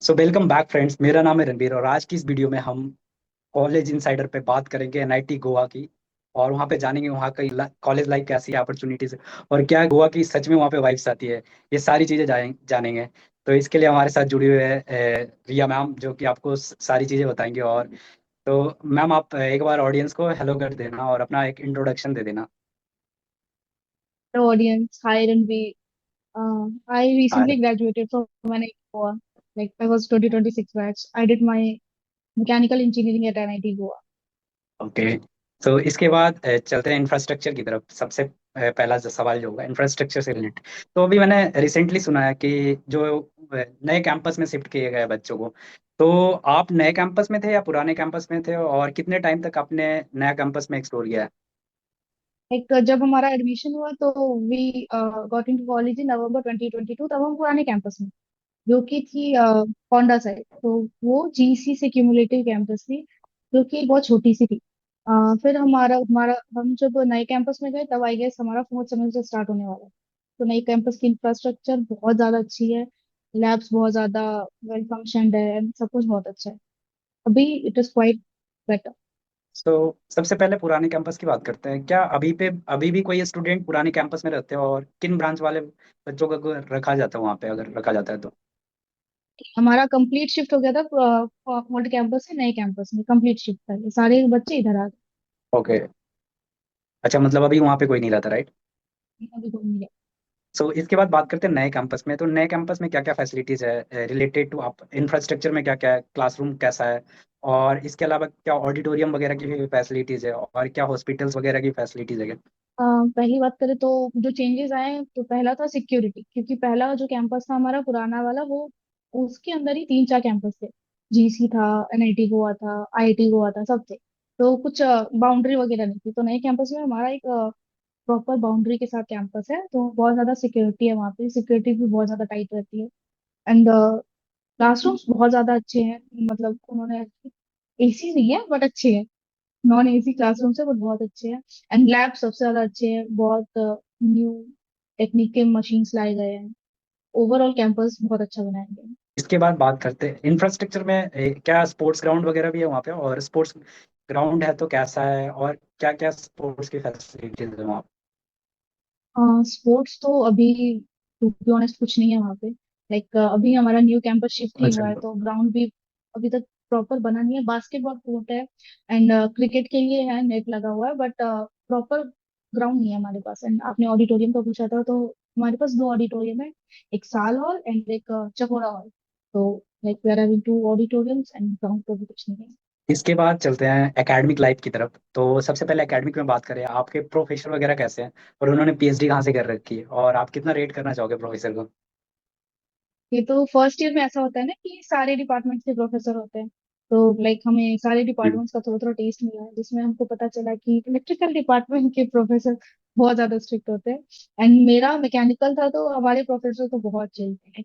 So welcome back friends, मेरा नाम है रणबीर और आज की इस वीडियो में हम कॉलेज इनसाइडर पे बात करेंगे एनआईटी गोवा की। और वहाँ पे जानेंगे वहाँ का कॉलेज लाइफ कैसी है, अपॉर्चुनिटीज और क्या गोवा की सच में वहाँ पे वाइब्स आती है। ये सारी चीज़ें जानेंगे। तो इसके लिए हमारे साथ जुड़ी हुई है रिया मैम, जो कि आपको सारी चीज़ें बताएंगे। और तो मैम, आप एक बार ऑडियंस को हेलो कर देना और अपना एक इंट्रोडक्शन दे देना। Hello audience. Hi Ranveer. I हाँ। recently graduated from NIT Goa. Like I was 2026 batch. I did my mechanical engineering at NIT Goa. Okay. तो इसके बाद चलते हैं इंफ्रास्ट्रक्चर की तरफ। सबसे पहला जो सवाल जो होगा इंफ्रास्ट्रक्चर से रिलेटेड। तो अभी मैंने रिसेंटली सुना है कि जो नए कैंपस में शिफ्ट किए गए बच्चों को, तो आप नए कैंपस में थे या पुराने कैंपस में थे, और कितने टाइम तक आपने नया कैंपस में एक्सप्लोर किया है? एक जब हमारा एडमिशन हुआ तो we got into college in November 2022। तब हम पुराने कैंपस में, जो कि थी होंडा साइड, तो वो जीसी से क्यूमुलेटिव कैंपस थी, जो कि बहुत छोटी सी थी। फिर हमारा हमारा हम जब नए कैंपस में गए तब आई गेस हमारा फोर्थ सेमेस्टर स्टार्ट होने वाला है। तो नई कैंपस की इंफ्रास्ट्रक्चर बहुत ज्यादा अच्छी है। लैब्स बहुत ज्यादा वेल फंक्शनड है and सब कुछ बहुत अच्छा है। अभी इट इज क्वाइट बेटर। तो सबसे पहले पुराने कैंपस की बात करते हैं। क्या अभी भी कोई स्टूडेंट पुराने कैंपस में रहते हो, और किन ब्रांच वाले बच्चों को अगर रखा जाता है वहाँ पे, अगर रखा जाता है तो? हमारा कंप्लीट शिफ्ट हो गया था ओल्ड कैंपस से नए कैंपस में। कंप्लीट शिफ्ट था, ये सारे बच्चे इधर आ ओके। अच्छा, मतलब अभी वहाँ पे कोई नहीं रहता, राइट? गए। अभी कोई नहीं है। सो इसके बाद बात करते हैं नए कैंपस में। तो नए कैंपस में क्या क्या फैसिलिटीज है रिलेटेड टू आप इंफ्रास्ट्रक्चर में, क्या क्या है, क्लासरूम कैसा है, और इसके अलावा क्या ऑडिटोरियम वगैरह की भी फैसिलिटीज है, और क्या हॉस्पिटल्स वगैरह की फैसिलिटीज है? पहली बात करें तो जो चेंजेस आए हैं, तो पहला था सिक्योरिटी, क्योंकि पहला जो कैंपस था हमारा पुराना वाला, वो उसके अंदर ही तीन चार कैंपस थे। जीसी था, एनआईटी गोवा था, आईआईटी गोवा था, सब थे। तो कुछ बाउंड्री वगैरह नहीं थी। तो नए कैंपस में हमारा एक प्रॉपर बाउंड्री के साथ कैंपस है, तो बहुत ज्यादा सिक्योरिटी है वहाँ पे। सिक्योरिटी भी बहुत ज्यादा टाइट रहती है। एंड क्लासरूम्स बहुत ज्यादा अच्छे हैं। मतलब उन्होंने एसी नहीं है बट अच्छे हैं। नॉन एसी क्लासरूम से, बट बहुत अच्छे हैं। एंड लैब सबसे ज्यादा अच्छे हैं। बहुत न्यू टेक्निक के मशीन्स लाए गए हैं। ओवरऑल कैंपस बहुत अच्छा बनाया गया है। इसके बाद बात करते हैं इंफ्रास्ट्रक्चर में। क्या स्पोर्ट्स ग्राउंड वगैरह भी है वहाँ पे, और स्पोर्ट्स ग्राउंड है तो कैसा है, और क्या क्या स्पोर्ट्स की फैसिलिटीज है वहाँ स्पोर्ट्स तो अभी टू बी ऑनेस्ट कुछ नहीं है वहाँ पे। लाइक अभी हमारा न्यू कैंपस शिफ्ट पे? ही अच्छा। हुआ है, तो ग्राउंड भी अभी तक प्रॉपर बना नहीं है। बास्केटबॉल कोर्ट है एंड क्रिकेट के लिए है, नेट लगा हुआ है, बट प्रॉपर ग्राउंड नहीं है हमारे पास। एंड आपने ऑडिटोरियम का पूछा था, तो हमारे पास दो ऑडिटोरियम है। एक साल हॉल एंड एक चकोरा हॉल। तो like we are having two auditoriums and ground तो भी कुछ नहीं है। इसके बाद चलते हैं एकेडमिक लाइफ की तरफ। तो सबसे पहले एकेडमिक में बात करें, आपके प्रोफेसर वगैरह कैसे हैं, और उन्होंने पीएचडी कहाँ से कर रखी है, और आप कितना रेट करना चाहोगे प्रोफेसर को? ये तो फर्स्ट ईयर में ऐसा होता है ना कि सारे डिपार्टमेंट के प्रोफेसर होते हैं। तो लाइक हमें सारे हम्म। डिपार्टमेंट्स का थोड़ा थोड़ा टेस्ट मिला है, जिसमें हमको पता चला कि इलेक्ट्रिकल डिपार्टमेंट के प्रोफेसर बहुत ज्यादा स्ट्रिक्ट होते हैं। एंड मेरा मैकेनिकल था, तो हमारे प्रोफेसर तो बहुत चिल थे।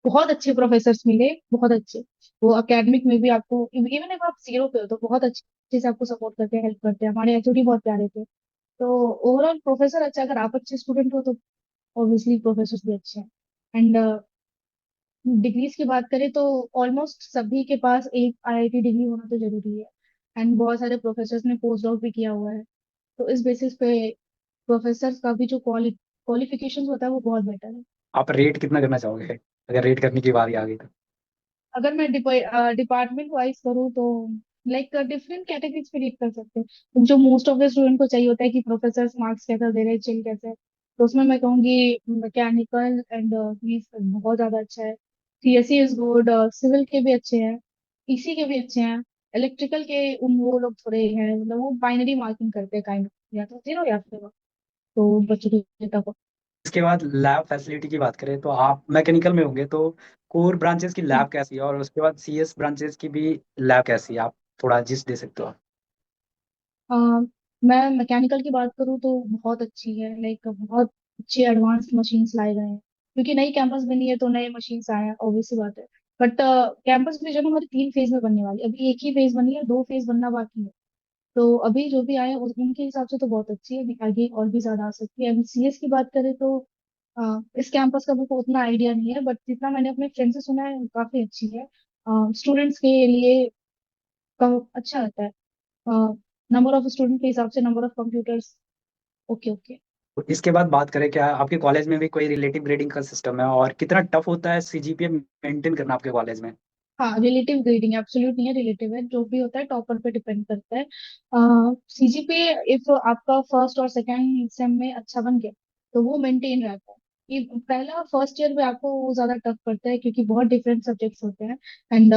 बहुत अच्छे प्रोफेसर मिले, बहुत अच्छे। वो एकेडमिक में भी आपको इवन अगर आप जीरो पे हो तो बहुत अच्छे से आपको सपोर्ट करते हैं, हेल्प करते हैं। हमारे एचओडी बहुत प्यारे थे। तो ओवरऑल प्रोफेसर अच्छा, अगर आप अच्छे स्टूडेंट हो तो ऑब्वियसली प्रोफेसर भी अच्छे हैं। एंड डिग्रीज की बात करें तो ऑलमोस्ट सभी के पास एक आईआईटी डिग्री होना तो जरूरी है। एंड बहुत सारे प्रोफेसर्स ने पोस्ट डॉक भी किया हुआ है। तो इस बेसिस पे प्रोफेसर का भी जो क्वालिफिकेशन होता है वो बहुत बेटर है। आप रेट कितना करना चाहोगे, अगर रेट करने की बारी आ गई तो? अगर मैं डिपार्टमेंट वाइज करूँ तो लाइक डिफरेंट कैटेगरीज पे रेट कर सकते हैं। जो मोस्ट ऑफ द स्टूडेंट को चाहिए होता है कि प्रोफेसर मार्क्स कैसा दे रहे हैं, चिल कैसे है, तो उसमें मैं कहूंगी मैकेनिकल एंड बहुत ज्यादा अच्छा है। CSC is good. सिविल के भी अच्छे हैं, ईसी के भी अच्छे हैं। इलेक्ट्रिकल के उन वो लोग थोड़े हैं, मतलब वो बाइनरी मार्किंग करते हैं काइंड, या तो जीरो या फिर one। तो बच्चों की डेटा को। इसके बाद लैब फैसिलिटी की बात करें, तो आप मैकेनिकल में होंगे, तो कोर ब्रांचेस की लैब कैसी है, और उसके बाद सीएस ब्रांचेस की भी लैब कैसी है, आप थोड़ा जिस दे सकते हो? अ, मैं मैकेनिकल की बात करूँ तो बहुत अच्छी है। लाइक बहुत अच्छे एडवांस मशीन्स लाए गए हैं, क्योंकि नई कैंपस बनी है तो नए मशीन्स आए हैं, ऑब्वियस सी बात है। बट कैंपस भी जो है हमारी तीन फेज में बनने वाली है। अभी एक ही फेज बनी है, दो फेज बनना बाकी है। तो अभी जो भी आए हैं उनके हिसाब से तो बहुत अच्छी है। अभी आगे और भी ज्यादा आ सकती है। अभी सीएस की बात करें तो इस कैंपस का मेरे को उतना आइडिया नहीं है, बट जितना मैंने अपने फ्रेंड से सुना है काफी अच्छी है। स्टूडेंट्स के लिए अच्छा रहता है। नंबर ऑफ स्टूडेंट के हिसाब से number of computers. Okay okay. तो इसके बाद बात करें, क्या आपके कॉलेज में भी कोई रिलेटिव ग्रेडिंग का सिस्टम है, और कितना टफ होता है सीजीपीए मेंटेन करना आपके कॉलेज में? हाँ, रिलेटिव ग्रेडिंग एब्सोल्यूट नहीं है, रिलेटिव है। जो भी होता है टॉपर पे डिपेंड करता है। सीजीपीए इफ आपका फर्स्ट और सेकंड सेम में अच्छा बन गया तो वो मेंटेन रहता है। ये पहला फर्स्ट ईयर में आपको वो ज्यादा टफ पड़ता है क्योंकि बहुत डिफरेंट सब्जेक्ट्स होते हैं। एंड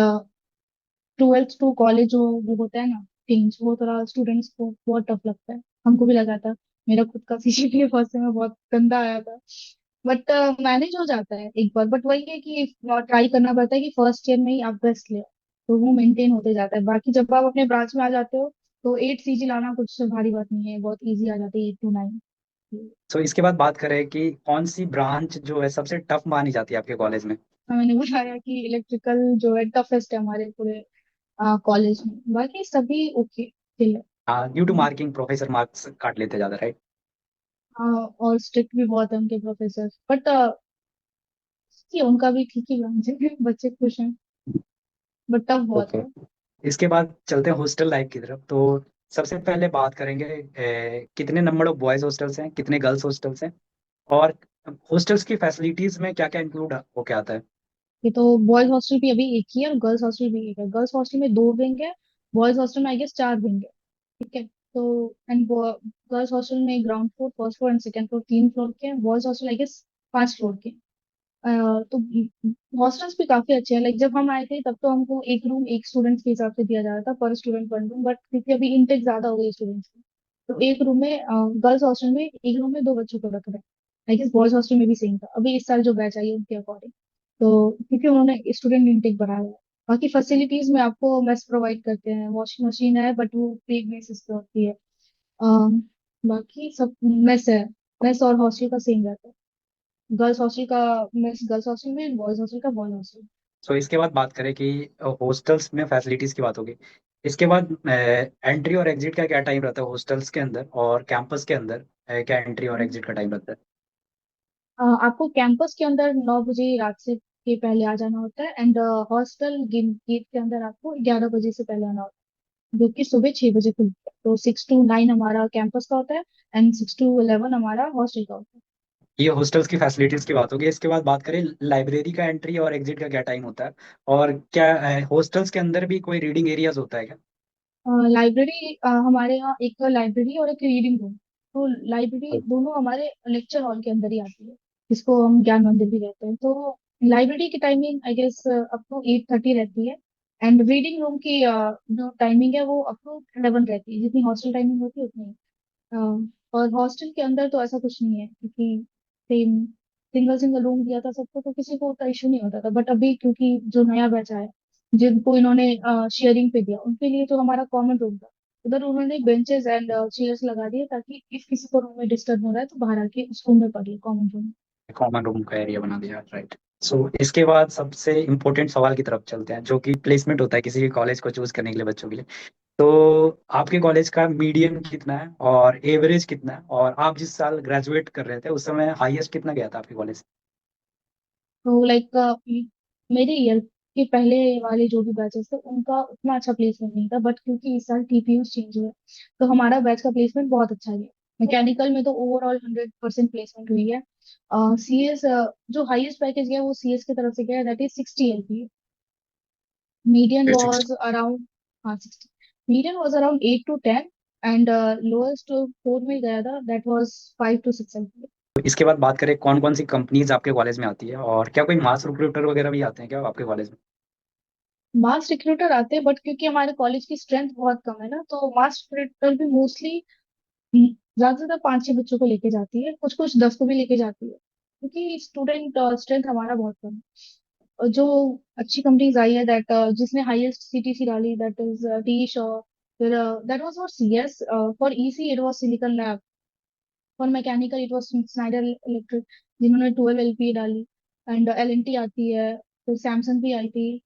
ट्वेल्थ टू कॉलेज जो वो होता है ना, चेंज, वो थोड़ा स्टूडेंट्स को बहुत टफ लगता है। हमको भी लगा था। मेरा खुद का सीजीपीए फर्स्ट सेम में बहुत गंदा आया था। बट मैनेज हो जाता है एक बार। बट वही है कि ट्राई करना पड़ता है कि फर्स्ट ईयर में ही आप बेस्ट ले, तो वो मेंटेन होते जाता है। बाकी जब आप अपने ब्रांच में आ जाते हो तो 8 सीजी लाना कुछ भारी बात नहीं है, बहुत इजी आ जाती है 8 to 9। तो इसके बाद बात करें कि कौन सी ब्रांच जो है सबसे टफ मानी जाती है आपके कॉलेज में? मैंने बताया कि इलेक्ट्रिकल जो है टफेस्ट है हमारे पूरे कॉलेज में। बाकी सभी ओके चिल है। हाँ, due to marking professor marks काट लेते ज्यादा, राइट? और स्ट्रिक्ट भी बहुत है उनके प्रोफेसर, बट उनका भी ठीक ही ब्रांच है। बच्चे खुश हैं, बट टफ बहुत ओके। है। इसके बाद चलते हैं हॉस्टल लाइफ की तरफ। तो सबसे पहले बात करेंगे कितने नंबर ऑफ बॉयज हॉस्टल्स हैं, कितने गर्ल्स हॉस्टल्स हैं, और हॉस्टल्स की फैसिलिटीज में क्या क्या इंक्लूड होके आता है? ये तो बॉयज हॉस्टल भी अभी एक ही है और गर्ल्स हॉस्टल भी एक है। गर्ल्स हॉस्टल में 2 विंग है, बॉयज हॉस्टल में आई गेस 4 विंग है। ठीक है। तो एंड गर्ल्स हॉस्टल में ground floor, first floor and second floor, 3 floor के हैं। Boys hostel I guess 5 floor के हैं। तो हॉस्टल्स भी काफी अच्छे हैं। लाइक जब हम आए थे तब तो हमको एक रूम एक स्टूडेंट के हिसाब से दिया जा रहा था, पर स्टूडेंट 1 रूम। बट क्योंकि अभी इंटेक ज्यादा हो गई स्टूडेंट्स की, तो एक रूम में गर्ल्स हॉस्टल में एक रूम में 2 बच्चों को रख रहे हैं। आई गेस बॉयज हॉस्टल में भी सेम था। अभी इस साल जो बैच आई है उनके अकॉर्डिंग, तो क्योंकि उन्होंने स्टूडेंट इंटेक बढ़ाया है। बाकी फैसिलिटीज में आपको मेस प्रोवाइड करते हैं, वॉशिंग मशीन है बट वो पेड बेसिस पे होती है। अम, बाकी सब मेस है। मेस और हॉस्टल का सेम रहता है। गर्ल्स हॉस्टल का मेस गर्ल्स हॉस्टल में, बॉयज हॉस्टल का बॉयज हॉस्टल। सो इसके बाद बात करें कि हॉस्टल्स में फैसिलिटीज की बात होगी। इसके बाद एंट्री और एग्जिट का क्या टाइम रहता है हॉस्टल्स के अंदर, और कैंपस के अंदर क्या एंट्री और एग्जिट का टाइम रहता है? आपको कैंपस के अंदर 9 बजे रात से के पहले आ जाना होता है। एंड हॉस्टल गेट के अंदर आपको 11 बजे से पहले आना होता है, जो कि सुबह 6 बजे खुलता है। तो 6 to 9 हमारा कैंपस का होता है एंड 6 to 11 हमारा हॉस्टल का होता है। ये हॉस्टल्स की फैसिलिटीज की बात होगी। इसके बाद बात करें लाइब्रेरी का एंट्री और एग्जिट का क्या टाइम होता है, और क्या हॉस्टल्स के अंदर भी कोई रीडिंग एरियाज होता है क्या? लाइब्रेरी हमारे यहाँ एक लाइब्रेरी और एक रीडिंग रूम। तो लाइब्रेरी दोनों हमारे लेक्चर हॉल के अंदर ही आती है, जिसको हम ज्ञान मंदिर भी कहते हैं। तो लाइब्रेरी की timing I guess up to 8:30 रहती है। एंड रीडिंग रूम की जो टाइमिंग है वो अप टू 11 रहती है, जितनी हॉस्टल टाइमिंग होती है उतनी। और हॉस्टल के अंदर तो ऐसा कुछ नहीं है क्योंकि सेम सिंगल सिंगल रूम दिया था सबको, तो किसी को उतना इशू नहीं होता था। बट अभी क्योंकि जो नया बैच आया, जिनको इन्होंने शेयरिंग पे दिया, उनके लिए जो हमारा कॉमन रूम था, उधर उन्होंने बेंचेस एंड चेयर्स लगा दिए ताकि इफ किसी को रूम में डिस्टर्ब हो रहा है तो बाहर आके उस रूम में पढ़ ले, कॉमन रूम। कॉमन रूम का एरिया बना दिया, राइट? सो इसके बाद सबसे इम्पोर्टेंट सवाल की तरफ चलते हैं, जो कि प्लेसमेंट होता है किसी भी कॉलेज को चूज करने के लिए बच्चों के लिए। तो आपके कॉलेज का मीडियम कितना है और एवरेज कितना है, और आप जिस साल ग्रेजुएट कर रहे थे उस समय हाईएस्ट कितना गया था आपके कॉलेज? तो लाइक मेरे ईयर के पहले वाले जो भी बैचेस थे उनका उतना अच्छा प्लेसमेंट नहीं था। बट क्योंकि इस साल टीपीयू चेंज हुआ है तो हमारा बैच का प्लेसमेंट बहुत अच्छा गया। मैकेनिकल में तो ओवरऑल 100% प्लेसमेंट हुई है। सीएस जो हाईएस्ट पैकेज गया वो सीएस की तरफ से गया, that is 60 LPA। Median was around, हाँ 60। Median was around 8 to 10। And lowest 4 में गया था, दैट वाज 5 to 6 LPA। तो इसके बाद बात करें कौन कौन सी कंपनीज आपके कॉलेज में आती है, और क्या कोई मास रिक्रूटर वगैरह भी आते हैं क्या आपके कॉलेज में? मास रिक्रूटर आते हैं बट क्योंकि हमारे कॉलेज की स्ट्रेंथ बहुत कम है ना, तो मास रिक्रूटर भी मोस्टली ज्यादा से ज्यादा 5-6 बच्चों को लेके जाती है, कुछ कुछ 10 को भी लेके जाती है, क्योंकि स्टूडेंट स्ट्रेंथ हमारा बहुत कम है। और जो अच्छी कंपनीज आई है दैट जिसने हाईएस्ट सीटीसी डाली, दैट इज टी शॉ। फिर that was for CS. For EC it was silicon lab. For mechanical it was Snyder electric, जिन्होंने 12 LPA डाली। एंड एल आती है, फिर सैमसंग भी आई थी।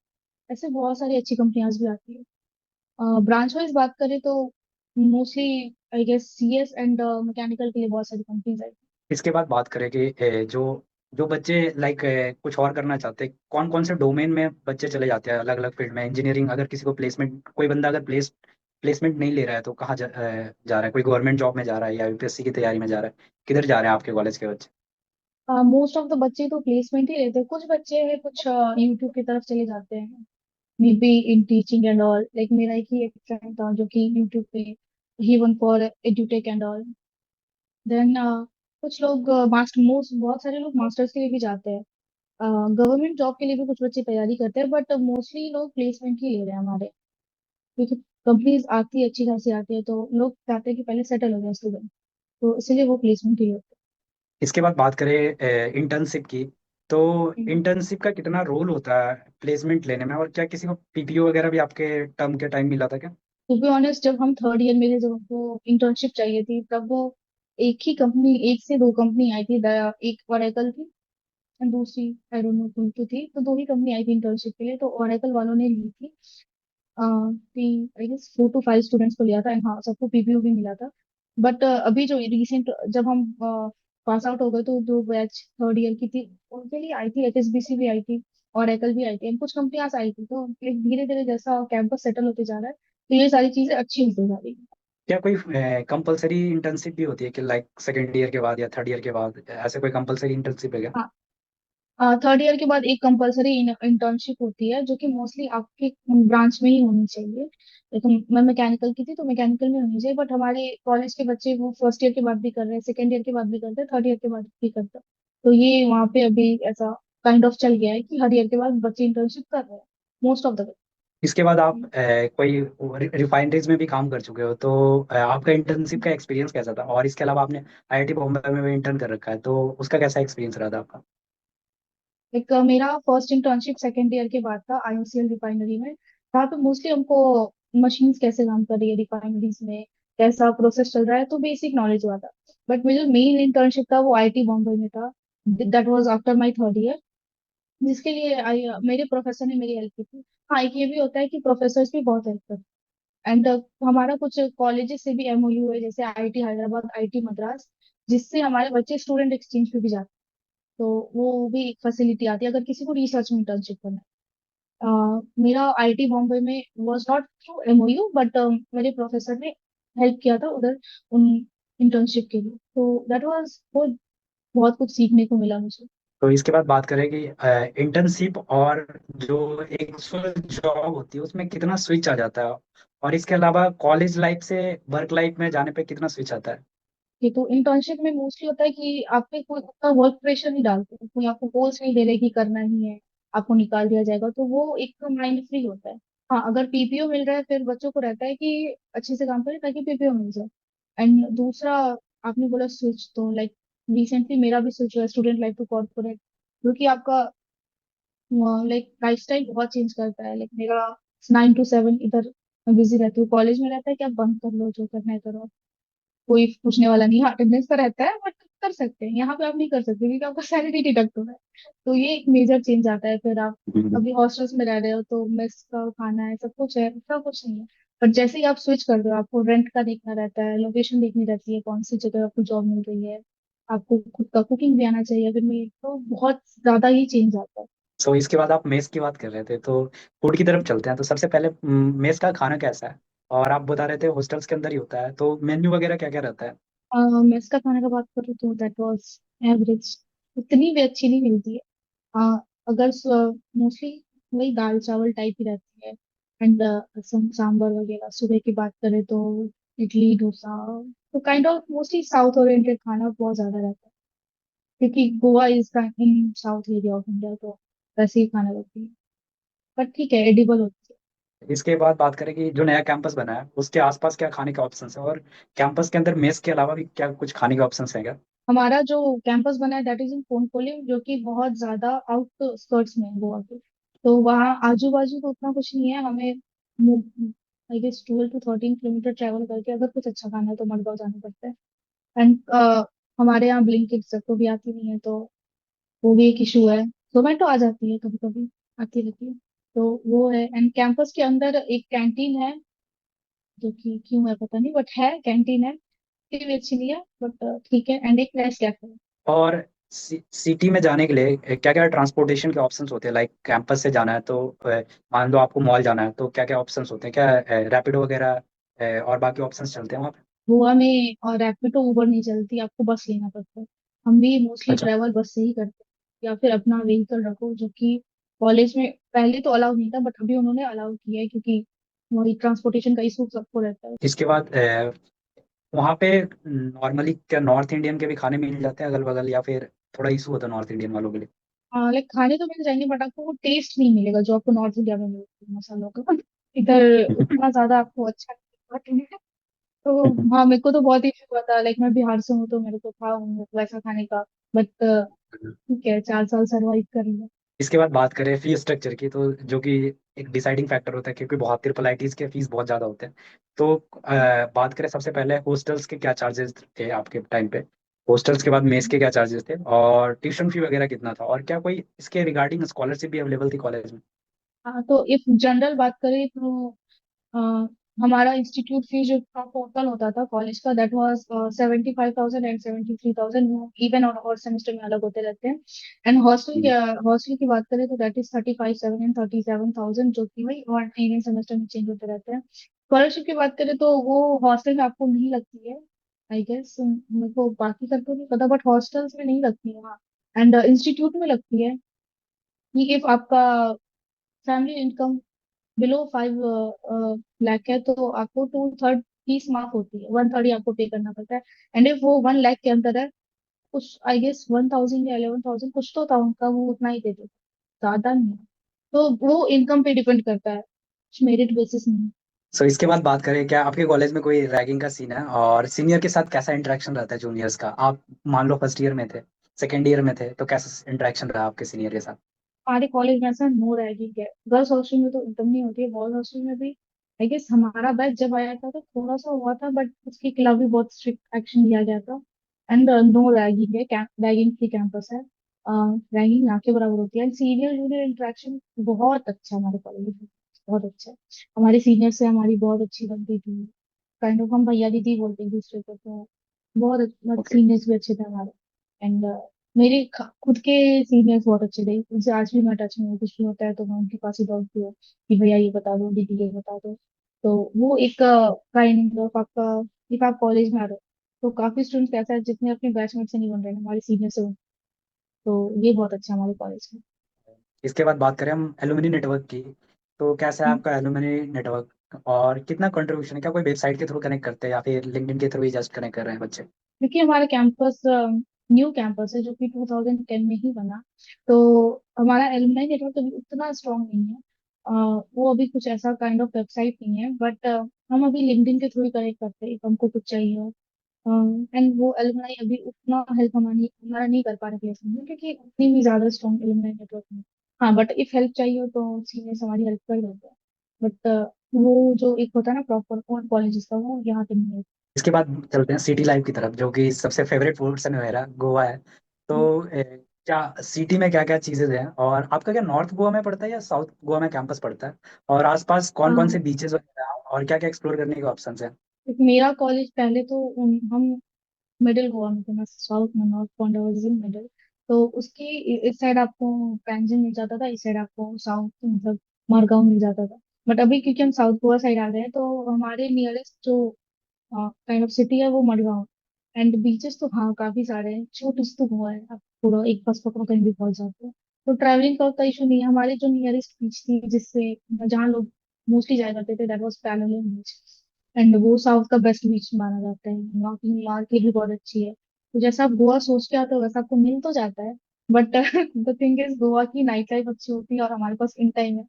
ऐसे बहुत सारी अच्छी कंपनियां भी आती है। ब्रांच वाइज बात करें तो mostly I guess CS and mechanical के लिए बहुत सारी कंपनीज आई। इसके बाद बात करें कि जो जो बच्चे लाइक कुछ और करना चाहते हैं, कौन कौन से डोमेन में बच्चे चले जाते हैं अलग अलग फील्ड में? इंजीनियरिंग, अगर किसी को प्लेसमेंट, कोई बंदा अगर प्लेसमेंट नहीं ले रहा है तो कहाँ जा रहा है? कोई गवर्नमेंट जॉब में जा रहा है या यूपीएससी की तैयारी में जा रहा है? किधर जा रहे हैं आपके कॉलेज के बच्चे? मोस्ट ऑफ द बच्चे तो प्लेसमेंट ही लेते हैं। कुछ बच्चे हैं, कुछ यूट्यूब की तरफ चले जाते हैं, may be in teaching and all. Like मेरा एक ही एक फ्रेंड था जो कि यूट्यूब पे ही one for edutech and all. Then कुछ लोग मास्टर मोस्ट बहुत सारे लोग मास्टर्स के लिए भी जाते हैं। गवर्नमेंट जॉब के लिए भी कुछ बच्चे तैयारी करते हैं, बट मोस्टली लोग प्लेसमेंट ही ले रहे हैं हमारे, क्योंकि कंपनीज आती है, अच्छी खासी आती है, तो लोग चाहते हैं कि पहले सेटल हो जाए स्टूडेंट, तो इसीलिए वो प्लेसमेंट ही लेते इसके बाद बात करें इंटर्नशिप की, तो हैं। इंटर्नशिप का कितना रोल होता है प्लेसमेंट लेने में? और क्या किसी को पीपीओ वगैरह भी आपके टर्म के टाइम मिला था क्या? टू बी ऑनेस्ट, जब हम थर्ड ईयर में थे, जब हमको इंटर्नशिप चाहिए थी, तब वो एक ही कंपनी, एक से दो कंपनी आई थी। एक ओरेकल थी और दूसरी आई डोंट नो कौन सी थी। तो दो ही कंपनी आई थी इंटर्नशिप के लिए, तो ओरेकल वालों ने ली थी। आई गेस 4 to 5 स्टूडेंट्स को लिया था, एंड हाँ, सबको पीपीयू भी मिला था। बट अभी जो रिसेंट, जब हम पास आउट हो गए, तो जो बैच थर्ड ईयर की थी, उनके लिए आई थी, एचएसबीसी भी आई थी, और एकल भी आई थी, एंड कुछ कंपनियां आई थी। तो धीरे धीरे जैसा कैंपस सेटल होते जा रहा है, तो ये सारी चीजें अच्छी होती जा रही है। क्या कोई कंपलसरी इंटर्नशिप भी होती है कि लाइक सेकेंड ईयर के बाद या थर्ड ईयर के बाद ऐसे कोई कंपलसरी इंटर्नशिप है क्या? थर्ड ईयर के बाद एक कंपलसरी इंटर्नशिप होती है, जो कि मोस्टली आपके ब्रांच में ही होनी चाहिए। लेकिन मैं मैकेनिकल की थी, तो मैकेनिकल में होनी चाहिए, बट हमारे कॉलेज के बच्चे वो फर्स्ट ईयर के बाद भी कर रहे हैं, सेकेंड ईयर के बाद भी करते हैं, थर्ड ईयर के बाद भी करते हैं। तो ये वहाँ पे अभी ऐसा काइंड ऑफ चल गया है कि हर ईयर के बाद बच्चे इंटर्नशिप कर रहे हैं, मोस्ट ऑफ द। इसके बाद आप कोई रिफाइनरीज में भी काम कर चुके हो, तो आपका इंटर्नशिप का एक्सपीरियंस कैसा था? और इसके अलावा आपने आईआईटी बॉम्बे में भी इंटर्न कर रखा है, तो उसका कैसा एक्सपीरियंस रहा था आपका? एक मेरा फर्स्ट इंटर्नशिप सेकेंड ईयर के बाद था, आईओसीएल रिफाइनरी में। वहाँ पे मोस्टली हमको मशीन्स कैसे काम कर रही है रिफाइनरीज में, कैसा प्रोसेस चल रहा है, तो बेसिक नॉलेज हुआ था। बट मेरा मेन इंटर्नशिप था वो आईटी बॉम्बे में था। That was after my third year, जिसके लिए मेरे प्रोफेसर ने मेरी हेल्प की थी। हाँ, एक ये भी होता है कि प्रोफेसर्स भी बहुत हेल्प करते हैं। एंड हमारा कुछ कॉलेजेस से भी एमओयू है, जैसे आईटी हैदराबाद, आईटी मद्रास, जिससे हमारे बच्चे स्टूडेंट एक्सचेंज पे भी जाते हैं। तो वो भी एक फैसिलिटी आती है अगर किसी को रिसर्च में इंटर्नशिप करना है। मेरा आईटी बॉम्बे में was not through MOU, but मेरे प्रोफेसर ने हेल्प किया था उधर उन इंटर्नशिप के लिए, तो दैट वाज बहुत बहुत कुछ सीखने को मिला मुझे। तो इसके बाद बात करें कि इंटर्नशिप और जो एक्चुअल जॉब होती है उसमें कितना स्विच आ जाता है? और इसके अलावा कॉलेज लाइफ से वर्क लाइफ में जाने पे कितना स्विच आता है? ये तो इंटर्नशिप में मोस्टली होता है कि आप पे कोई उतना वर्क प्रेशर नहीं डालते, कोई आपको गोल्स नहीं दे रहे कि करना ही है, आपको निकाल दिया जाएगा, तो वो एक माइंड फ्री होता है। हाँ, अगर पीपीओ मिल रहा है, फिर बच्चों को रहता है कि अच्छे से काम करें ताकि पीपीओ मिल जाए। एंड दूसरा, आपने बोला स्विच, तो लाइक रिसेंटली मेरा भी स्विच हुआ, स्टूडेंट लाइफ टू कॉर्पोरेट, जो कि आपका लाइक लाइफस्टाइल बहुत चेंज करता है। लाइक मेरा 9 to 7 इधर मैं बिजी रहती हूँ, कॉलेज में रहता है कि आप बंद कर लो, जो करना है करो, कोई पूछने वाला नहीं। हाँ, अटेंडेंस का रहता है, बट कर सकते हैं। यहाँ पे आप नहीं कर सकते क्योंकि आपका सैलरी डिडक्ट हो रहा है। तो ये एक मेजर चेंज आता है। फिर आप हम्म। अभी हॉस्टल्स में रह रहे हो, तो मेस का खाना है, सब कुछ है, सब कुछ नहीं है। पर जैसे ही आप स्विच कर दो, आपको रेंट का देखना रहता है, लोकेशन देखनी रहती है, कौन सी जगह आपको जॉब मिल रही है, आपको खुद का कुकिंग भी आना चाहिए, फिर में तो बहुत ज्यादा ही चेंज आता है। सो इसके बाद आप मेस की बात कर रहे थे, तो फूड की तरफ चलते हैं। तो सबसे पहले मेस का खाना कैसा है? और आप बता रहे थे हॉस्टल्स के अंदर ही होता है, तो मेन्यू वगैरह क्या क्या रहता है? मेस का खाने का बात करूँ तो दैट वाज एवरेज, उतनी भी अच्छी नहीं मिलती है। अ, अगर मोस्टली वही दाल चावल टाइप ही रहती है। एंड सांबर वगैरह सुबह की बात करें तो इडली डोसा, तो kind of mostly south oriented खाना बहुत ज्यादा रहता है, क्योंकि Goa is in south area of India, तो वैसे ही खाना रहती है। पर ठीक है, एडिबल होती है। इसके बाद बात करें कि जो नया कैंपस बना है उसके आसपास क्या खाने के ऑप्शंस है? और कैंपस के अंदर मेस के अलावा भी क्या कुछ खाने के ऑप्शंस हैं क्या? हमारा जो कैंपस बना है दैट इज इन पोनपोली, जो कि बहुत ज्यादा आउटस्कर्ट्स में है गोवा के। तो वहाँ आजू बाजू तो उतना कुछ नहीं है, हमें I guess 12 to 13 kilometre travel करके अगर कुछ अच्छा खाना है तो मडगांव जाना पड़ता है। एंड हमारे यहाँ ब्लिंकिट सबको भी आती नहीं है, तो वो भी एक इशू है। जोमेटो आ जाती है कभी कभी, आती रहती है, तो वो है। एंड कैंपस के अंदर एक कैंटीन है, जो कि क्यों है पता नहीं, बट है, कैंटीन है। इतनी भी अच्छी नहीं है, बट ठीक है। एंड एक फ्रेश कैफे है। और सिटी में जाने के लिए क्या क्या ट्रांसपोर्टेशन के ऑप्शंस होते हैं, लाइक कैंपस से जाना है तो मान लो आपको मॉल जाना है तो क्या क्या ऑप्शंस होते हैं, क्या रैपिडो वगैरह और बाकी ऑप्शंस चलते हैं वहाँ पे? गोवा में और रैपिडो उबर नहीं चलती, आपको बस लेना पड़ता है। हम भी मोस्टली अच्छा। ट्रेवल बस से ही करते हैं, या फिर अपना व्हीकल रखो, जो कि कॉलेज में पहले तो अलाउ नहीं था, बट अभी उन्होंने अलाउ किया है, क्योंकि वही ट्रांसपोर्टेशन का इशू सबको रहता है। इसके बाद वहाँ पे नॉर्मली क्या नॉर्थ इंडियन के भी खाने मिल जाते हैं अगल बगल, या फिर थोड़ा इशू होता है नॉर्थ इंडियन वालों के लिए? हाँ, लाइक खाने तो मिल जाएंगे, बट आपको वो टेस्ट नहीं मिलेगा जो आपको नॉर्थ इंडिया में मिलता है मसालों का। इधर उतना ज्यादा आपको अच्छा नहीं लगता है। तो हाँ, मेरे को तो बहुत इशू हुआ था, लाइक मैं बिहार से हूँ तो मेरे को था वैसा खाने का। बट ठीक है, 4 साल सरवाइव कर लिया। इसके बाद बात करें फी स्ट्रक्चर की, तो जो कि एक डिसाइडिंग फैक्टर होता है, क्योंकि बहुत ट्रिपल आईटीज के फीस बहुत ज्यादा होते हैं। तो बात करें सबसे पहले हॉस्टल्स के क्या चार्जेस थे आपके टाइम पे, हॉस्टल्स के बाद मेस के क्या चार्जेस थे, और ट्यूशन फी वगैरह कितना था, और क्या कोई इसके रिगार्डिंग स्कॉलरशिप भी अवेलेबल थी कॉलेज में? हाँ, तो इफ जनरल बात करें तो अ, हमारा इंस्टीट्यूट फी जो टोटल होता था कॉलेज का, दैट वाज 75,000 एंड 73,000। इवन और सेमेस्टर में अलग होते रहते हैं। And hmm. हॉस्टल की बात करें तो दैट इज 35,700 एंड 37,000, जो कि वही और तीन सेमेस्टर में चेंज होते रहते हैं। स्कॉलरशिप की बात करें तो वो हॉस्टल में आपको नहीं लगती है, आई गेस। मेरे को बाकी करके नहीं पता, बट हॉस्टल्स में नहीं लगती है, हाँ। एंड इंस्टीट्यूट में लगती है कि इफ आपका फैमिली इनकम बिलो 5 लाख है, तो आपको 2/3 फीस माफ होती है, 1/3 ही आपको पे करना पड़ता है। एंड इफ वो 1 लाख के अंदर है, कुछ आई गेस 1,000 या 11,000 कुछ तो था उनका, वो उतना ही देते थे, ज्यादा नहीं है। तो वो इनकम पे डिपेंड करता है, मेरिट बेसिस नहीं। सो इसके बाद बात करें, क्या आपके कॉलेज में कोई रैगिंग का सीन है, और सीनियर के साथ कैसा इंटरेक्शन रहता है जूनियर्स का? आप मान लो फर्स्ट ईयर में थे, सेकेंड ईयर में थे, तो कैसा इंटरेक्शन रहा आपके सीनियर के साथ? हमारे कॉलेज में ऐसा नो रैगिंग है, गर्ल्स हॉस्टल में तो एकदम नहीं होती है, बॉयज हॉस्टल में भी। आई गेस हमारा बैच जब आया था तो थोड़ा सा हुआ था, बट उसके खिलाफ भी बहुत स्ट्रिक्ट एक्शन लिया गया था। एंड नो रैगिंग है, रैगिंग फ्री कैंपस है। रैगिंग ना के बराबर होती है। सीनियर जूनियर इंटरेक्शन बहुत अच्छा है हमारे कॉलेज में, बहुत अच्छा है। हमारे सीनियर से हमारी बहुत अच्छी बनती थी, काइंड ऑफ हम भैया दीदी बोलते एक दूसरे को, तो बहुत ओके। सीनियर्स भी अच्छे थे हमारे। एंड मेरे खुद के सीनियर्स बहुत अच्छे थे, उनसे आज भी मैं टच में हूँ, कुछ भी होता है तो मैं उनके पास ही दौड़ती हूँ कि भैया ये बता दो, दीदी ये बता दो। तो वो एक काइंड ऑफ आपका, if आप कॉलेज में आ रहे हो तो काफी स्टूडेंट्स ऐसा है जितने अपने बैचमेट से नहीं बन रहे हैं, हमारे सीनियर से बन। तो ये बहुत अच्छा है हमारे कॉलेज में। इसके बाद बात करें हम एलुमनी नेटवर्क की, तो कैसा है हम्म। आपका एलुमनी नेटवर्क, और कितना कंट्रीब्यूशन है? क्या कोई वेबसाइट के थ्रू कनेक्ट करते हैं, या फिर लिंक्डइन के थ्रू ही जस्ट कनेक्ट कर रहे हैं बच्चे? क्योंकि हमारा कैंपस न्यू कैंपस है, जो कि 2010 में ही बना, तो हमारा एलुमनाई नेटवर्क अभी उतना स्ट्रांग नहीं है। अ, वो अभी कुछ ऐसा काइंड ऑफ वेबसाइट नहीं है, बट हम अभी लिंक्डइन के थ्रू ही कनेक्ट करते हैं if हमको कुछ चाहिए हो। एंड वो एलुमनाई अभी उतना हेल्प हमारा नहीं कर पा रहे प्लेसमेंट में, क्योंकि उतनी भी ज्यादा स्ट्रांग एलुमनाई नेटवर्क नहीं। हाँ, बट इफ हेल्प चाहिए हो तो सीनियर्स हमारी हेल्प कर देते हैं। बट वो जो एक होता है ना प्रॉपर कॉलेजेस का, वो यहाँ पे नहीं इसके बाद चलते हैं सिटी लाइफ की तरफ, जो कि सबसे फेवरेट पोर्शन है मेरा, गोवा है। है। तो क्या सिटी में क्या क्या चीजें हैं, और आपका क्या नॉर्थ गोवा में पड़ता है या साउथ गोवा में कैंपस पड़ता है, और आसपास कौन कौन से बीचेस वगैरह हैं, और क्या क्या एक्सप्लोर करने के ऑप्शन हैं? मेरा कॉलेज पहले तो हम मिडिल गोवा में थे, मैं साउथ में, north point was in middle. तो उसकी इस साइड आपको पैंजन मिल जाता था, इस साइड आपको साउथ मतलब मारगांव मिल जाता था। बट अभी क्योंकि हम साउथ गोवा साइड आ गए हैं, तो हमारे नियरेस्ट जो काइंड ऑफ सिटी है वो मडगांव। एंड बीचेस तो हाँ काफी सारे हैं, छोटी सी तो गोवा है, आप पूरा एक बस पकड़ो कहीं भी पहुंच जाते हो। तो ट्रैवलिंग का उतना इशू नहीं है। हमारे जो नियरेस्ट बीच थी, जिससे जहाँ लोग मोस्टली जाया करते थे, दैट वाज पैलोलिम बीच। एंड वो साउथ का बेस्ट बीच माना जाता है, वहाँ की मार्केट भी बहुत अच्छी है। तो जैसा आप गोवा सोच के आते हो वैसा आपको मिल तो जाता है, but the thing is Goa की नाइट लाइफ अच्छी होती है, और हमारे पास इन टाइम है,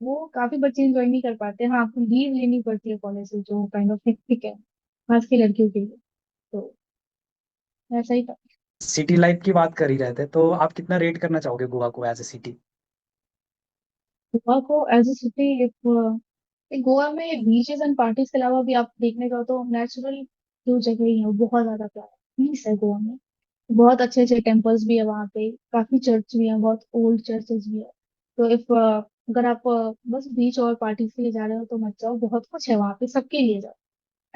वो काफी बच्चे इंजॉय नहीं कर पाते। हाँ, आपको लीव लेनी पड़ती है कॉलेज से, जो काइंड ऑफ हेक्टिक है खास के लड़कियों के लिए। तो ऐसा ही था। सिटी लाइफ की बात कर ही रहे थे, तो आप कितना रेट करना चाहोगे गोवा को एज ए सिटी? गोवा को एज ए सिटी, गोवा में बीचेस एंड पार्टीज के अलावा भी आप देखने जाओ तो नेचुरल जो जगह ही है वो बहुत ज्यादा प्यारा पीस है गोवा में। बहुत अच्छे अच्छे टेम्पल्स भी है वहाँ पे, काफी चर्च भी है, बहुत ओल्ड चर्चेस भी है। तो इफ अगर आप बस बीच और पार्टीज के लिए जा रहे हो तो मत जाओ, बहुत कुछ है वहाँ पे सबके लिए, जाओ।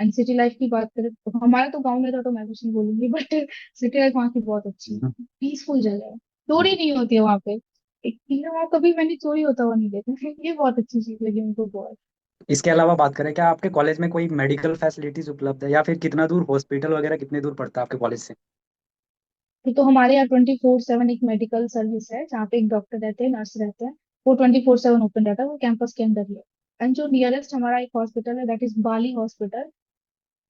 एंड सिटी लाइफ की बात करें तो हमारा तो गांव में था तो मैं कुछ नहीं बोलूंगी, बट सिटी लाइफ वहाँ की बहुत अच्छी है, हम्म, पीसफुल जगह है, चोरी नहीं होती है वहाँ पे। एक चीज है, वहाँ कभी मैंने चोरी होता हुआ नहीं देखा ये बहुत अच्छी चीज लगी उनको बहुत। इसके अलावा बात करें, क्या आपके कॉलेज में कोई मेडिकल फैसिलिटीज उपलब्ध है, या फिर कितना दूर हॉस्पिटल वगैरह कितने दूर पड़ता है आपके कॉलेज से? तो हमारे यहाँ 24/7 एक मेडिकल सर्विस है जहाँ पे एक डॉक्टर रहते हैं, नर्स रहते हैं। वो 24/7 ओपन रहता है, वो कैंपस के अंदर ही है। एंड जो नियरेस्ट हमारा एक हॉस्पिटल है that is Bali hospital.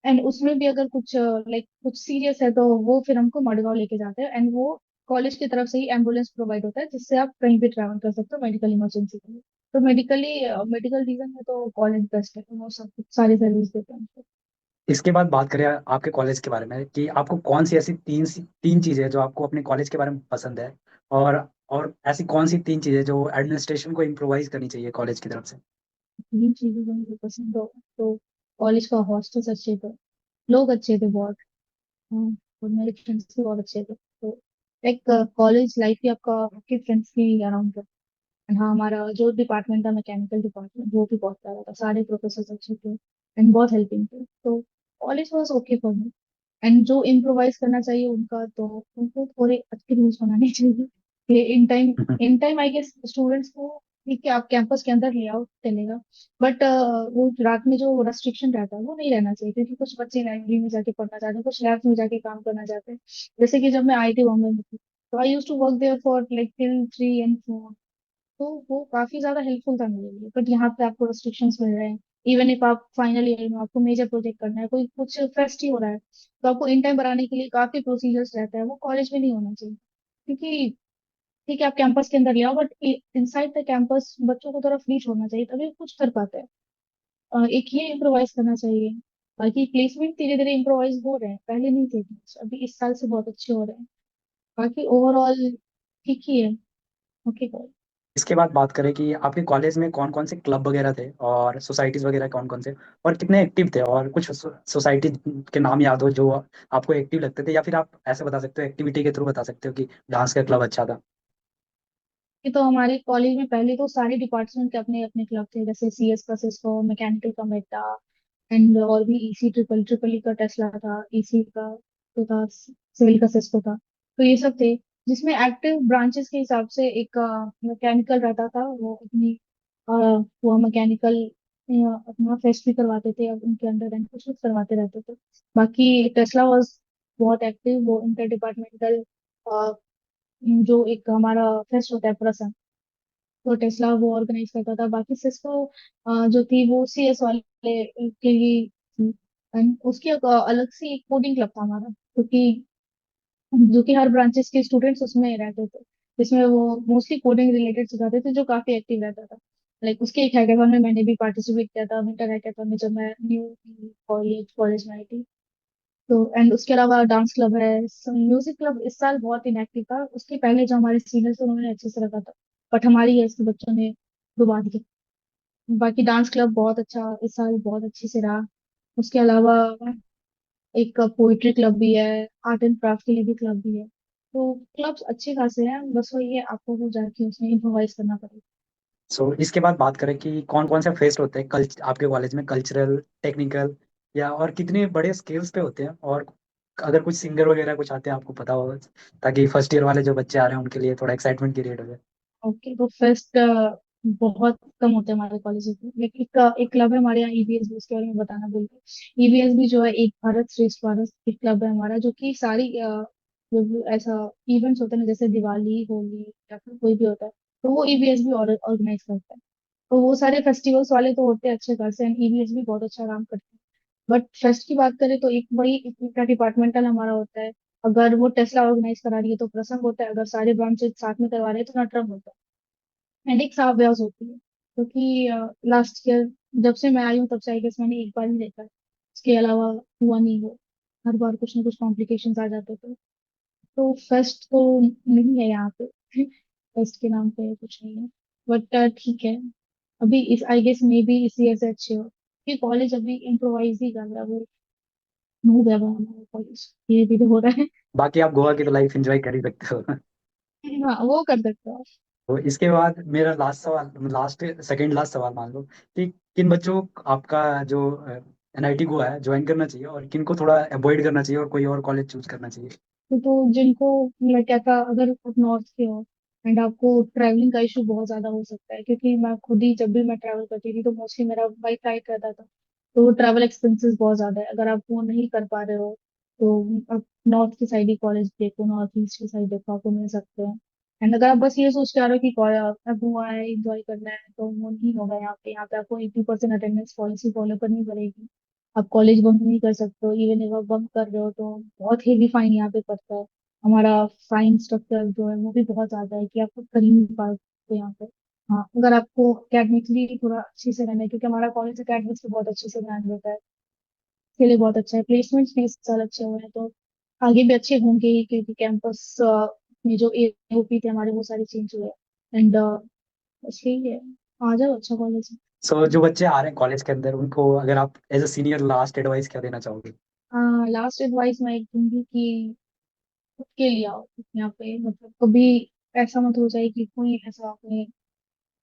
And उसमें भी अगर कुछ लाइक कुछ सीरियस है तो वो फिर हमको मडगांव लेके जाते हैं, एंड वो कॉलेज की तरफ से ही एम्बुलेंस प्रोवाइड होता है जिससे आप कहीं भी ट्रैवल कर सकते हो मेडिकल इमरजेंसी के लिए। तो मेडिकल रीजन में तो कॉलेज बेस्ट है, वो सब सारी सर्विस देते हैं हमको। इसके बाद बात करें आपके कॉलेज के बारे में, कि आपको कौन सी ऐसी तीन चीजें हैं जो आपको अपने कॉलेज के बारे में पसंद है, और और ऐसी कौन सी तीन चीजें जो एडमिनिस्ट्रेशन को इम्प्रोवाइज करनी चाहिए कॉलेज की तरफ से? ये चीजें जो मुझे पसंद हो तो कॉलेज का हॉस्टल्स अच्छे थे, लोग अच्छे थे बहुत। हाँ, और मेरे फ्रेंड्स भी बहुत अच्छे थे, तो एक कॉलेज लाइफ ही आपका आपके फ्रेंड्स के अराउंड है। And हाँ, हमारा जो डिपार्टमेंट था मैकेनिकल डिपार्टमेंट वो भी बहुत प्यारा था, सारे प्रोफेसर अच्छे थे एंड बहुत हेल्पिंग थे, तो college was okay for me. And जो इम्प्रोवाइज करना चाहिए उनका तो उनको थोड़े अच्छे रूल्स बनाने चाहिए कि in time I guess students को ठीक है आप कैंपस के अंदर ले आओ चलेगा, बट वो रात में जो रेस्ट्रिक्शन रहता है वो नहीं रहना चाहिए, क्योंकि कुछ बच्चे लाइब्रेरी में जाके पढ़ना चाहते हैं, कुछ लैब्स में जाके काम करना चाहते हैं। जैसे कि जब मैं आई थी बॉम्बे में थी तो I use to work there for like till 3 and 4, तो वो काफी ज्यादा हेल्पफुल था मेरे लिए। बट यहाँ पे आपको रेस्ट्रिक्शंस मिल रहे हैं, इवन इफ आप फाइनल ईयर में आपको मेजर प्रोजेक्ट करना है, कोई कुछ फेस्ट ही हो रहा है, तो आपको इन टाइम बनाने के लिए काफी प्रोसीजर्स रहता है, वो कॉलेज में नहीं होना चाहिए। क्योंकि ठीक है आप कैंपस के अंदर ले आओ, बट इनसाइड द कैंपस बच्चों को थोड़ा फ्री छोड़ना चाहिए तभी वो कुछ कर पाते हैं। एक ये इम्प्रोवाइज करना चाहिए। बाकी प्लेसमेंट धीरे धीरे इम्प्रोवाइज हो रहे हैं, पहले नहीं थे, अभी इस साल से बहुत अच्छे हो रहे हैं। बाकी ओवरऑल ठीक ही है। ओके। इसके बाद बात करें कि आपके कॉलेज में कौन कौन से क्लब वगैरह थे, और सोसाइटीज वगैरह कौन कौन से, और कितने एक्टिव थे, और कुछ सोसाइटी के नाम याद हो जो आपको एक्टिव लगते थे, या फिर आप ऐसे बता सकते हो, एक्टिविटी के थ्रू बता सकते हो कि डांस का क्लब अच्छा था? ये तो हमारे कॉलेज में पहले तो सारे डिपार्टमेंट के अपने अपने क्लब थे, जैसे सीएस का सिस्को, मैकेनिकल का मेटा, एंड और भी ईसी ट्रिपल ट्रिपल ई का टेस्ला था, ईसी का तो था, सिविल का सिस्को था। तो ये सब थे जिसमें एक्टिव ब्रांचेस के हिसाब से एक मैकेनिकल रहता था, वो अपनी वो मैकेनिकल अपना फेस्ट भी करवाते थे अब उनके अंडर, एंड कुछ कुछ करवाते रहते थे। बाकी टेस्ला वाज बहुत एक्टिव, वो इंटर डिपार्टमेंटल जो एक हमारा फेस्ट होता है प्रसंग, तो टेस्ला वो ऑर्गेनाइज करता था। बाकी सिस्को जो थी वो सीएस वाले के लिए थी। एंड उसकी एक, अलग से एक कोडिंग क्लब था हमारा, क्योंकि जो कि हर ब्रांचेस के स्टूडेंट्स उसमें रहते थे, जिसमें वो मोस्टली कोडिंग रिलेटेड सिखाते थे, जो काफी एक्टिव रहता था। लाइक उसके एक हैकाथॉन में मैंने भी पार्टिसिपेट किया था, विंटर हैकाथॉन में, जब मैं न्यू कॉलेज में आई थी। तो एंड उसके अलावा डांस क्लब है, म्यूजिक क्लब इस साल बहुत इनएक्टिव था, उसके पहले जो हमारे सीनियर्स थे उन्होंने अच्छे से रखा था, बट हमारी एज के बच्चों ने डुबा दिया। बाकी डांस क्लब बहुत अच्छा इस साल बहुत अच्छे से रहा। उसके अलावा एक पोइट्री क्लब भी है, आर्ट एंड क्राफ्ट के लिए भी क्लब भी है, तो क्लब्स अच्छे खासे हैं, बस वही है आपको वो जाके उसमें इम्प्रोवाइज करना पड़ेगा। सो इसके बाद बात करें कि कौन कौन से फेस्ट होते हैं आपके कॉलेज में, कल्चरल, टेक्निकल, या और कितने बड़े स्केल्स पे होते हैं, और अगर कुछ सिंगर वगैरह कुछ आते हैं आपको पता हो, ताकि फर्स्ट ईयर वाले जो बच्चे आ रहे हैं उनके लिए थोड़ा एक्साइटमेंट क्रिएट हो जाए। ओके, तो फेस्ट बहुत कम होते हैं हमारे कॉलेज में, लेकिन एक क्लब है हमारे यहाँ ईबीएस भी, उसके बारे में बताना भूल गई। ईबीएस भी जो है एक भारत श्रेष्ठ भारत एक क्लब है हमारा, जो कि सारी जो भी ऐसा इवेंट्स होते हैं ना, जैसे दिवाली होली या फिर कोई भी होता है, तो वो ईबीएस भी ऑर्गेनाइज करता है। तो वो सारे फेस्टिवल्स वाले तो होते हैं अच्छे खासे, एंड ईबीएस भी बहुत अच्छा काम करते हैं। बट फेस्ट की बात करें तो एक वही एक डिपार्टमेंटल हमारा होता है। अगर वो टेस्ला ऑर्गेनाइज करा रही है तो प्रसंग होता है, अगर सारे ब्रांचेस साथ में करवा रहे हैं तो नटरंग होता है, एंड एक साफ ब्याज होती है। क्योंकि लास्ट ईयर जब से मैं आई हूँ तब से आई गेस मैंने एक बार ही देखा है, इसके अलावा हुआ नहीं वो, हर बार कुछ ना कुछ कॉम्प्लिकेशंस आ जाते थे। तो फेस्ट तो नहीं है यहाँ पे फेस्ट के नाम पे कुछ नहीं है, बट ठीक है। अभी इस आई गेस मे बी इस ईयर से अच्छे हो, कि कॉलेज अभी इम्प्रोवाइज ही कर रहा है वो, मूव है वो हमारा कॉलेज, धीरे धीरे हो रहा है। बाकी आप गोवा की तो लाइफ एंजॉय कर ही सकते हो। हाँ वो कर सकते हो। तो इसके बाद मेरा लास्ट सवाल, लास्ट सेकंड लास्ट सवाल मान लो, कि किन बच्चों को आपका जो एनआईटी गोवा है ज्वाइन करना चाहिए, और किनको थोड़ा अवॉइड करना चाहिए और कोई और कॉलेज चूज करना चाहिए? तो जिनको, मैं क्या था, अगर आप नॉर्थ के हो एंड आपको ट्रैवलिंग का इशू बहुत ज्यादा हो सकता है, क्योंकि मैं खुद ही जब भी मैं ट्रैवल करती थी तो मोस्टली मेरा बाई फ्लाइट रहता था, तो ट्रैवल एक्सपेंसेस बहुत ज्यादा है। अगर आप वो नहीं कर पा रहे हो तो आप नॉर्थ की साइड ही कॉलेज देखो, नॉर्थ ईस्ट की साइड देखो, आपको मिल सकते हैं। एंड अगर आप बस ये सोच के आ रहे हो कि अब गोवा है इंजॉय करना है, तो वो नहीं होगा यहाँ पे। यहाँ पे आपको 80% अटेंडेंस पॉलिसी फॉलो करनी पड़ेगी। आप कॉलेज बंक नहीं कर सकते हो, इवन अगर बंक कर रहे हो तो बहुत हेवी फाइन यहाँ पे पड़ता है। हमारा फाइन स्ट्रक्चर जो है वो भी बहुत ज्यादा है कि आप कर ही नहीं पाते यहाँ पे। हाँ, अगर आपको अकेडमिकली थोड़ा अच्छे से रहना है, क्योंकि हमारा कॉलेज अकेडमिक्स पे बहुत अच्छे से ध्यान देता है, इसके लिए बहुत अच्छा है। प्लेसमेंट्स भी इस साल अच्छे हुए हैं, तो आगे भी अच्छे होंगे ही, क्योंकि कैंपस में जो एओपी थे हमारे वो सारे चेंज हुए। एंड बस यही है, आ जाओ, अच्छा कॉलेज है। सो जो बच्चे आ रहे हैं कॉलेज के अंदर, उनको अगर आप as a senior last advice क्या देना चाहोगे? लास्ट एडवाइस मैं एक दूंगी कि खुद के लिए आओ यहाँ पे। मतलब कभी ऐसा मत हो जाए कि कोई ऐसा आपने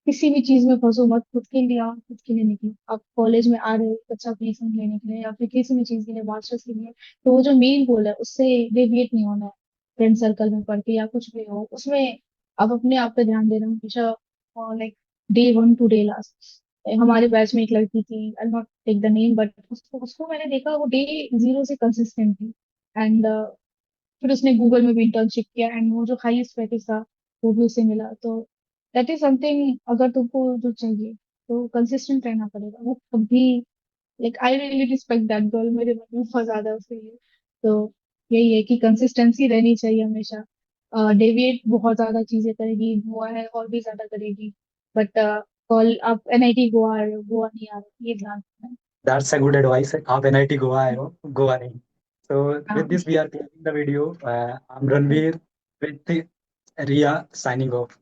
किसी भी चीज में फंसो मत, खुद के लिए आओ, खुद के लिए निकलो। आप कॉलेज में आ रहे हो एक अच्छा प्लेसमेंट लेने के लिए या फिर किसी भी चीज के लिए, मास्टर्स के लिए, तो वो जो मेन गोल है उससे डेविएट नहीं होना है। फ्रेंड सर्कल में पढ़ के या कुछ भी हो उसमें आप अपने आप पे ध्यान देना हमेशा। Like day one to day last, हमारे बैच में एक लड़की थी, I not take the name, but उसको उसको मैंने देखा वो डे जीरो से कंसिस्टेंट थी। एंड फिर उसने गूगल में भी इंटर्नशिप किया एंड वो जो हाईएस्ट पैकेज था वो भी उसे मिला। तो दैट इज समथिंग, अगर तुमको जो चाहिए तो कंसिस्टेंट रहना पड़ेगा। वो कभी, like I really respect that girl, मेरे मन में बहुत ज्यादा उसके लिए। तो यही है कि कंसिस्टेंसी रहनी चाहिए हमेशा। डेविएट बहुत ज्यादा चीजें करेगी, गोवा है और भी ज्यादा करेगी, बट कॉल आप एनआईटी गोवा आ रहे हो, गोवा नहीं आ रहे हो, ये ध्यान रखना दैट्स अ गुड एडवाइस। आप एनआईटी गोवा आए हो, गोवा नहीं। सो है। With this we are closing the video. I am Ranveer with Ria signing off.